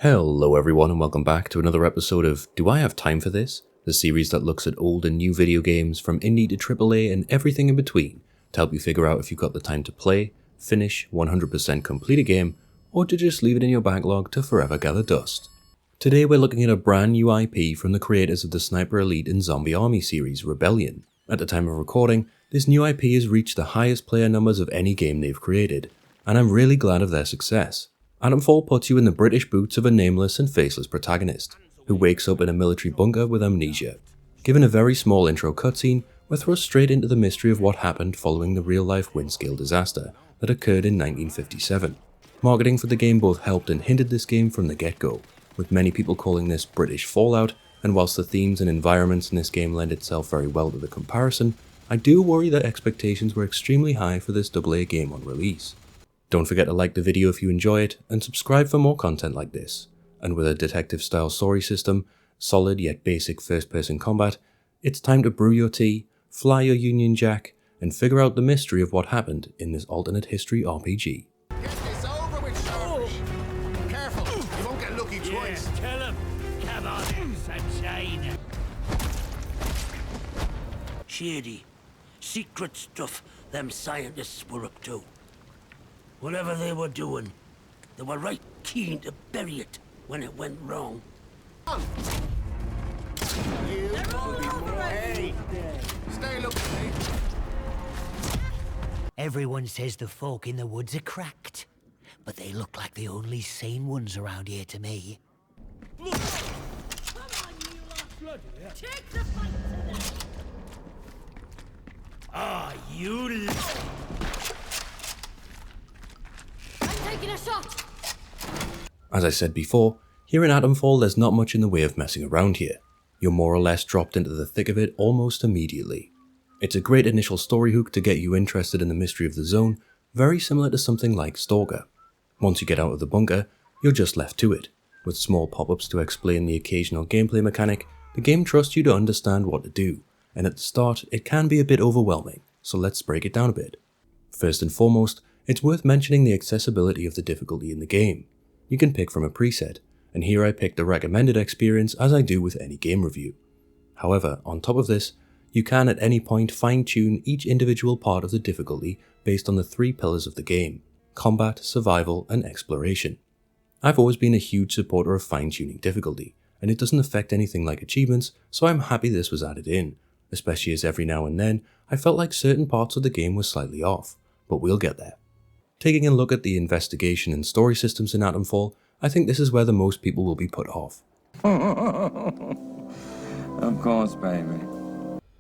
Hello everyone and welcome back to another episode of Do I Have Time For This? The series that looks at old and new video games from indie to AAA and everything in between to help you figure out if you've got the time to play, finish, 100% complete a game, or to just leave it in your backlog to forever gather dust. Today we're looking at a brand new IP from the creators of the Sniper Elite and Zombie Army series, Rebellion. At the time of recording, this new IP has reached the highest player numbers of any game they've created, and I'm really glad of their success. AtomFall puts you in the British boots of a nameless and faceless protagonist, who wakes up in a military bunker with amnesia. Given a very small intro cutscene, we're thrust straight into the mystery of what happened following the real-life Windscale disaster that occurred in 1957. Marketing for the game both helped and hindered this game from the get-go, with many people calling this British Fallout, and whilst the themes and environments in this game lend itself very well to the comparison, I do worry that expectations were extremely high for this AA game on release. Don't forget to like the video if you enjoy it, and subscribe for more content like this. And with a detective-style story system, solid yet basic first-person combat, it's time to brew your tea, fly your Union Jack, and figure out the mystery of what happened in this alternate history RPG. Get this over with, Shorty. Careful, you won't get lucky twice. Tell him. Come on in, sunshine. Shady, secret stuff them scientists were up to. Whatever they were doing, they were right keen to bury it when it went wrong. Hey, stay looking, mate. Everyone says the folk in the woods are cracked, but they look like the only sane ones around here to me. Come on, you lot. Take the fight to them. Ah, you Taking a shot. As I said before, here in AtomFall there's not much in the way of messing around here. You're more or less dropped into the thick of it almost immediately. It's a great initial story hook to get you interested in the mystery of the zone, very similar to something like Stalker. Once you get out of the bunker, you're just left to it. With small pop-ups to explain the occasional gameplay mechanic, the game trusts you to understand what to do, and at the start it can be a bit overwhelming, so let's break it down a bit. First and foremost, it's worth mentioning the accessibility of the difficulty in the game. You can pick from a preset, and here I picked the recommended experience as I do with any game review. However, on top of this, you can at any point fine-tune each individual part of the difficulty based on the three pillars of the game: combat, survival, and exploration. I've always been a huge supporter of fine-tuning difficulty, and it doesn't affect anything like achievements, so I'm happy this was added in, especially as every now and then I felt like certain parts of the game were slightly off, but we'll get there. Taking a look at the investigation and story systems in AtomFall, I think this is where the most people will be put off. Of course, baby.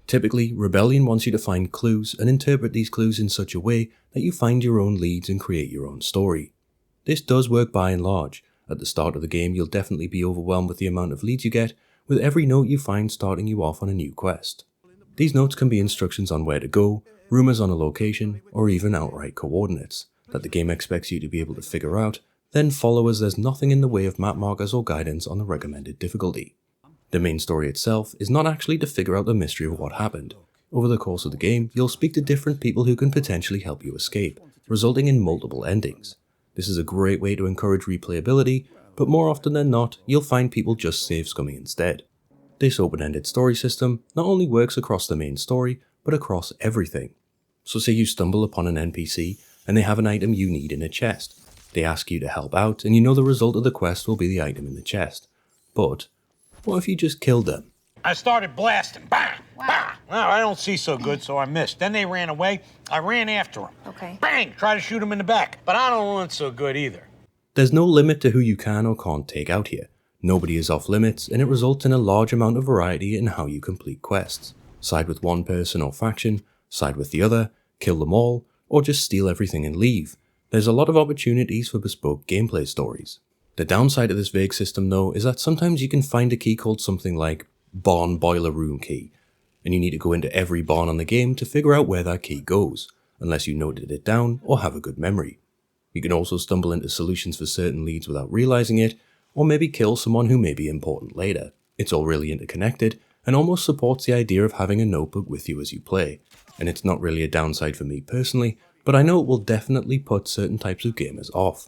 Typically, Rebellion wants you to find clues and interpret these clues in such a way that you find your own leads and create your own story. This does work by and large. At the start of the game, you'll definitely be overwhelmed with the amount of leads you get, with every note you find starting you off on a new quest. These notes can be instructions on where to go, rumors on a location, or even outright coordinates that the game expects you to be able to figure out, then follow as there's nothing in the way of map markers or guidance on the recommended difficulty. The main story itself is not actually to figure out the mystery of what happened. Over the course of the game, you'll speak to different people who can potentially help you escape, resulting in multiple endings. This is a great way to encourage replayability, but more often than not, you'll find people just save scumming instead. This open-ended story system not only works across the main story, but across everything. So say you stumble upon an NPC, and they have an item you need in a chest. They ask you to help out, and you know the result of the quest will be the item in the chest. But what if you just killed them? I started blasting. Bang! Bang! Well, I don't see so good, so I missed. Then they ran away. I ran after them. Okay. Bang! Try to shoot them in the back. But I don't run so good either. There's no limit to who you can or can't take out here. Nobody is off limits, and it results in a large amount of variety in how you complete quests. Side with one person or faction, side with the other, kill them all, or just steal everything and leave. There's a lot of opportunities for bespoke gameplay stories. The downside of this vague system though is that sometimes you can find a key called something like Barn Boiler Room Key, and you need to go into every barn on the game to figure out where that key goes, unless you noted it down or have a good memory. You can also stumble into solutions for certain leads without realizing it, or maybe kill someone who may be important later. It's all really interconnected, and almost supports the idea of having a notebook with you as you play, and it's not really a downside for me personally, but I know it will definitely put certain types of gamers off.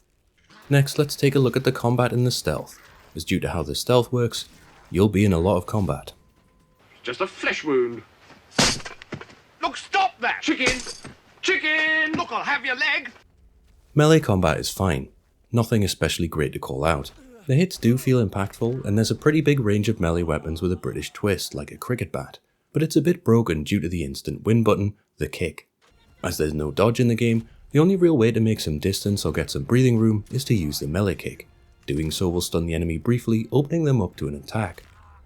Next, let's take a look at the combat and the stealth, as due to how the stealth works, you'll be in a lot of combat. Just a flesh wound. Look, stop that! Chicken! Chicken! Look, I'll have your leg! Melee combat is fine, nothing especially great to call out. The hits do feel impactful, and there's a pretty big range of melee weapons with a British twist, like a cricket bat, but it's a bit broken due to the instant win button, the kick. As there's no dodge in the game, the only real way to make some distance or get some breathing room is to use the melee kick. Doing so will stun the enemy briefly, opening them up to an attack.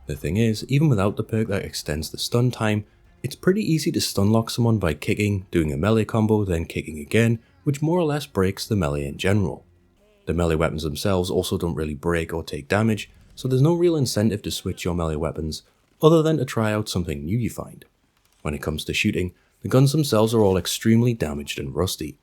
The thing is, even without the perk that extends the stun time, it's pretty easy to stun lock someone by kicking, doing a melee combo, then kicking again, which more or less breaks the melee in general. The melee weapons themselves also don't really break or take damage, so there's no real incentive to switch your melee weapons, other than to try out something new you find. When it comes to shooting, the guns themselves are all extremely damaged and rusty.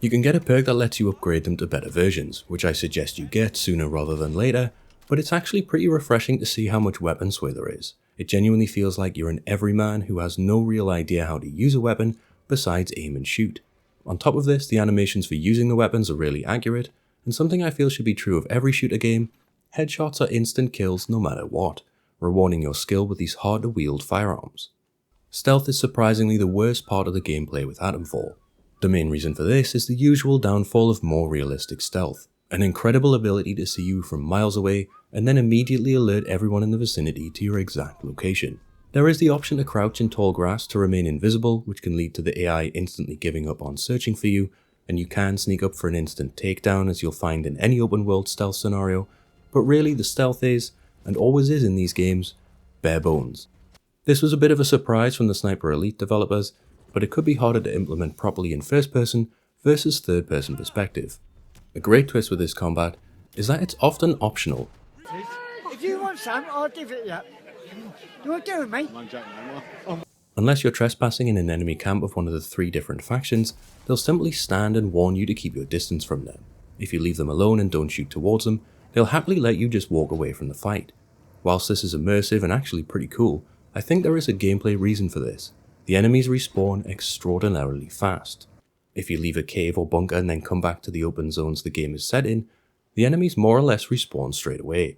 You can get a perk that lets you upgrade them to better versions, which I suggest you get sooner rather than later, but it's actually pretty refreshing to see how much weapon sway there is. It genuinely feels like you're an everyman who has no real idea how to use a weapon besides aim and shoot. On top of this, the animations for using the weapons are really accurate, and something I feel should be true of every shooter game, headshots are instant kills no matter what, rewarding your skill with these hard to wield firearms. Stealth is surprisingly the worst part of the gameplay with AtomFall. The main reason for this is the usual downfall of more realistic stealth, an incredible ability to see you from miles away and then immediately alert everyone in the vicinity to your exact location. There is the option to crouch in tall grass to remain invisible, which can lead to the AI instantly giving up on searching for you, and you can sneak up for an instant takedown as you'll find in any open world stealth scenario, but really the stealth is, and always is in these games, bare bones. This was a bit of a surprise from the Sniper Elite developers, but it could be harder to implement properly in first person versus third person perspective. A great twist with this combat is that it's often optional. If you want some, I'll give it you. You want to do it, mate? Unless you're trespassing in an enemy camp of one of the 3 different factions, they'll simply stand and warn you to keep your distance from them. If you leave them alone and don't shoot towards them, they'll happily let you just walk away from the fight. Whilst this is immersive and actually pretty cool, I think there is a gameplay reason for this. The enemies respawn extraordinarily fast. If you leave a cave or bunker and then come back to the open zones the game is set in, the enemies more or less respawn straight away.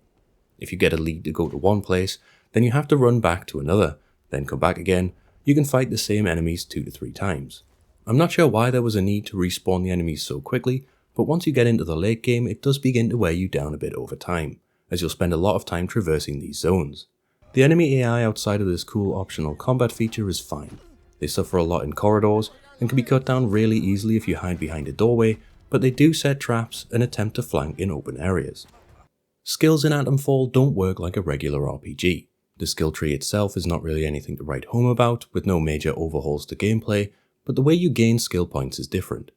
If you get a lead to go to one place, then you have to run back to another, then come back again. You can fight the same enemies 2 to 3 times. I'm not sure why there was a need to respawn the enemies so quickly, but once you get into the late game, it does begin to wear you down a bit over time, as you'll spend a lot of time traversing these zones. The enemy AI outside of this cool optional combat feature is fine. They suffer a lot in corridors and can be cut down really easily if you hide behind a doorway, but they do set traps and attempt to flank in open areas. Skills in AtomFall don't work like a regular RPG. The skill tree itself is not really anything to write home about, with no major overhauls to gameplay, but the way you gain skill points is different.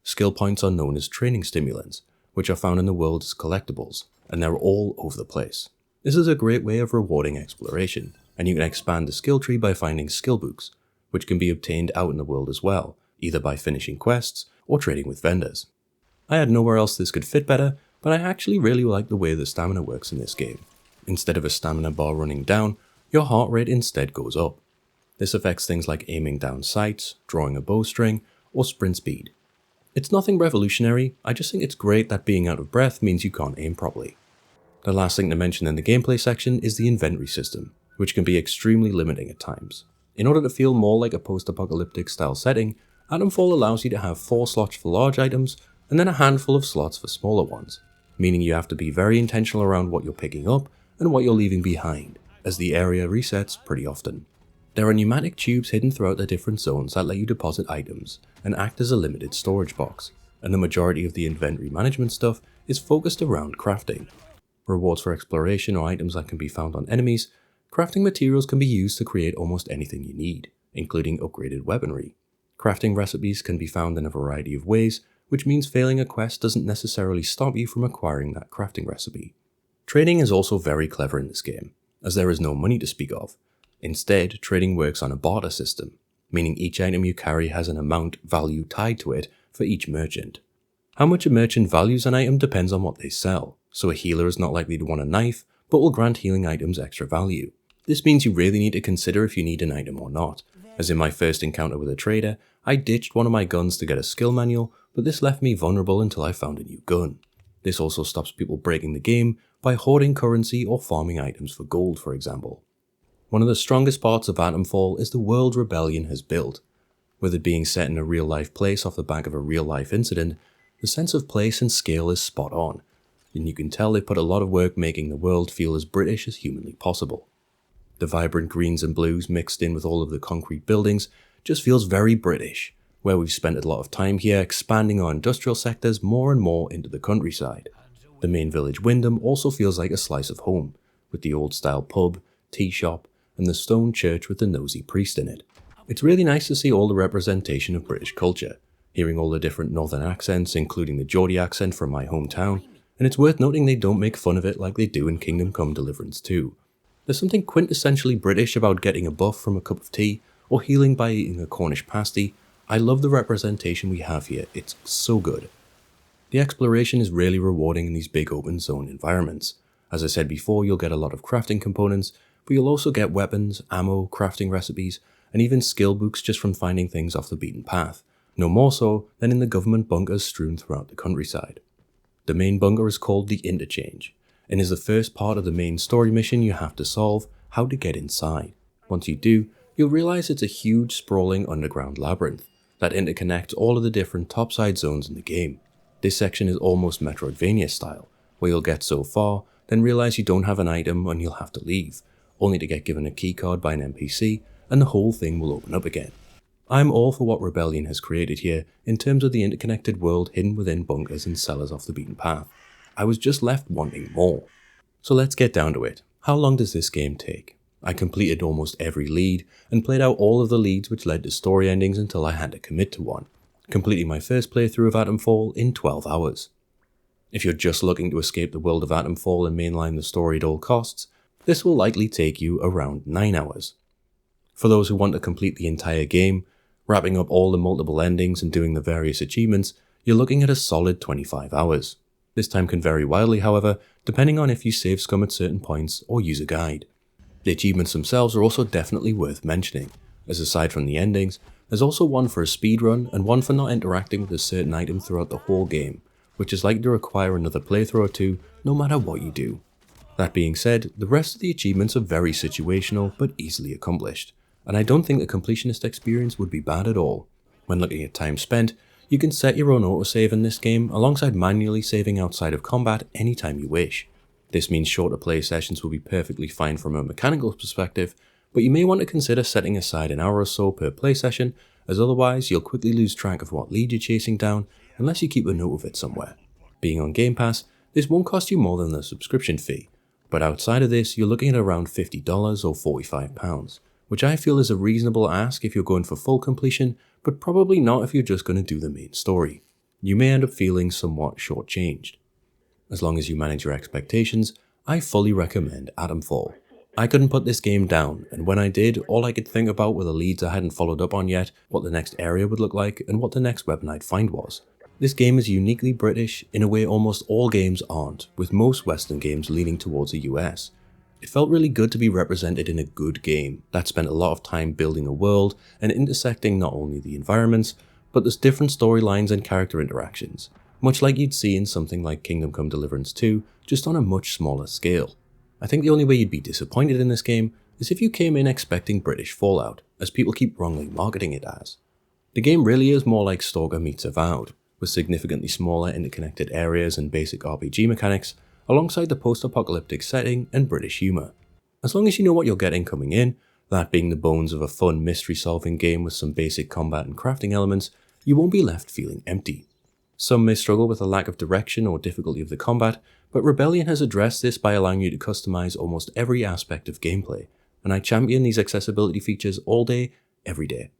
Skill points are known as training stimulants, which are found in the world as collectibles, and they're all over the place. This is a great way of rewarding exploration, and you can expand the skill tree by finding skill books, which can be obtained out in the world as well, either by finishing quests or trading with vendors. I had nowhere else this could fit better, but I actually really like the way the stamina works in this game. Instead of a stamina bar running down, your heart rate instead goes up. This affects things like aiming down sights, drawing a bowstring, or sprint speed. It's nothing revolutionary, I just think it's great that being out of breath means you can't aim properly. The last thing to mention in the gameplay section is the inventory system, which can be extremely limiting at times. In order to feel more like a post-apocalyptic style setting, AtomFall allows you to have 4 slots for large items and then a handful of slots for smaller ones, meaning you have to be very intentional around what you're picking up and what you're leaving behind, as the area resets pretty often. There are pneumatic tubes hidden throughout the different zones that let you deposit items and act as a limited storage box, and the majority of the inventory management stuff is focused around crafting. Rewards for exploration or items that can be found on enemies, crafting materials can be used to create almost anything you need, including upgraded weaponry. Crafting recipes can be found in a variety of ways, which means failing a quest doesn't necessarily stop you from acquiring that crafting recipe. Trading is also very clever in this game, as there is no money to speak of. Instead, trading works on a barter system, meaning each item you carry has an amount value tied to it for each merchant. How much a merchant values an item depends on what they sell, so a healer is not likely to want a knife, but will grant healing items extra value. This means you really need to consider if you need an item or not, as in my first encounter with a trader, I ditched one of my guns to get a skill manual, but this left me vulnerable until I found a new gun. This also stops people breaking the game by hoarding currency or farming items for gold, for example. One of the strongest parts of AtomFall is the world Rebellion has built. With it being set in a real-life place off the back of a real-life incident, the sense of place and scale is spot on, and you can tell they put a lot of work making the world feel as British as humanly possible. The vibrant greens and blues mixed in with all of the concrete buildings just feels very British, where we've spent a lot of time here expanding our industrial sectors more and more into the countryside. The main village Wyndham also feels like a slice of home, with the old-style pub, tea shop, and the stone church with the nosy priest in it. It's really nice to see all the representation of British culture, hearing all the different northern accents, including the Geordie accent from my hometown, and it's worth noting they don't make fun of it like they do in Kingdom Come Deliverance 2. There's something quintessentially British about getting a buff from a cup of tea, or healing by eating a Cornish pasty. I love the representation we have here, it's so good. The exploration is really rewarding in these big open zone environments. As I said before, you'll get a lot of crafting components, but you'll also get weapons, ammo, crafting recipes, and even skill books just from finding things off the beaten path, no more so than in the government bunkers strewn throughout the countryside. The main bunker is called the Interchange, and is the first part of the main story mission you have to solve, how to get inside. Once you do, you'll realize it's a huge sprawling underground labyrinth that interconnects all of the different topside zones in the game. This section is almost Metroidvania style, where you'll get so far, then realize you don't have an item and you'll have to leave, only to get given a keycard by an NPC, and the whole thing will open up again. I'm all for what Rebellion has created here in terms of the interconnected world hidden within bunkers and cellars off the beaten path. I was just left wanting more. So let's get down to it. How long does this game take? I completed almost every lead and played out all of the leads which led to story endings until I had to commit to one, completing my first playthrough of AtomFall in 12 hours. If you're just looking to escape the world of AtomFall and mainline the story at all costs, this will likely take you around 9 hours. For those who want to complete the entire game, wrapping up all the multiple endings and doing the various achievements, you're looking at a solid 25 hours. This time can vary wildly, however, depending on if you save scum at certain points or use a guide. The achievements themselves are also definitely worth mentioning, as aside from the endings, there's also one for a speedrun and one for not interacting with a certain item throughout the whole game, which is likely to require another playthrough or two no matter what you do. That being said, the rest of the achievements are very situational but easily accomplished, and I don't think the completionist experience would be bad at all. When looking at time spent, you can set your own autosave in this game alongside manually saving outside of combat anytime you wish. This means shorter play sessions will be perfectly fine from a mechanical perspective, but you may want to consider setting aside an hour or so per play session, as otherwise you'll quickly lose track of what lead you're chasing down unless you keep a note of it somewhere. Being on Game Pass, this won't cost you more than the subscription fee, but outside of this you're looking at around $50 or £45, which I feel is a reasonable ask if you're going for full completion, but probably not if you're just going to do the main story. You may end up feeling somewhat shortchanged. As long as you manage your expectations, I fully recommend AtomFall. I couldn't put this game down, and when I did, all I could think about were the leads I hadn't followed up on yet, what the next area would look like, and what the next weapon I'd find was. This game is uniquely British in a way almost all games aren't, with most Western games leaning towards the US. It felt really good to be represented in a good game that spent a lot of time building a world and intersecting not only the environments, but there's different storylines and character interactions, much like you'd see in something like Kingdom Come Deliverance 2, just on a much smaller scale. I think the only way you'd be disappointed in this game is if you came in expecting British Fallout, as people keep wrongly marketing it as. The game really is more like Stalker meets Avowed, with significantly smaller interconnected areas and basic RPG mechanics, alongside the post-apocalyptic setting and British humour. As long as you know what you're getting coming in, that being the bones of a fun mystery-solving game with some basic combat and crafting elements, you won't be left feeling empty. Some may struggle with a lack of direction or difficulty of the combat, but Rebellion has addressed this by allowing you to customize almost every aspect of gameplay, and I champion these accessibility features all day, every day.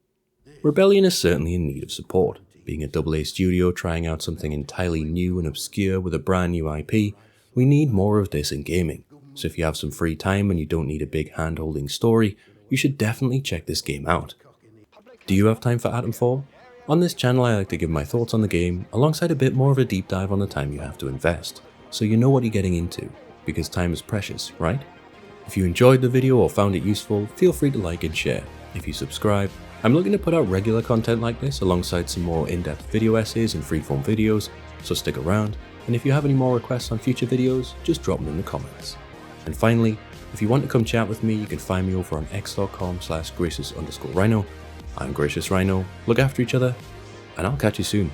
Rebellion is certainly in need of support. Being a AA studio trying out something entirely new and obscure with a brand new IP, we need more of this in gaming, so if you have some free time and you don't need a big hand-holding story, you should definitely check this game out. Do you have time for AtomFall? On this channel I like to give my thoughts on the game, alongside a bit more of a deep dive on the time you have to invest, so you know what you're getting into, because time is precious, right? If you enjoyed the video or found it useful, feel free to like and share. If you subscribe, I'm looking to put out regular content like this alongside some more in-depth video essays and freeform videos, so stick around, and if you have any more requests on future videos, just drop them in the comments. And finally, if you want to come chat with me, you can find me over on x.com/gracious_rhino. I'm Gracious Rhino, look after each other, and I'll catch you soon.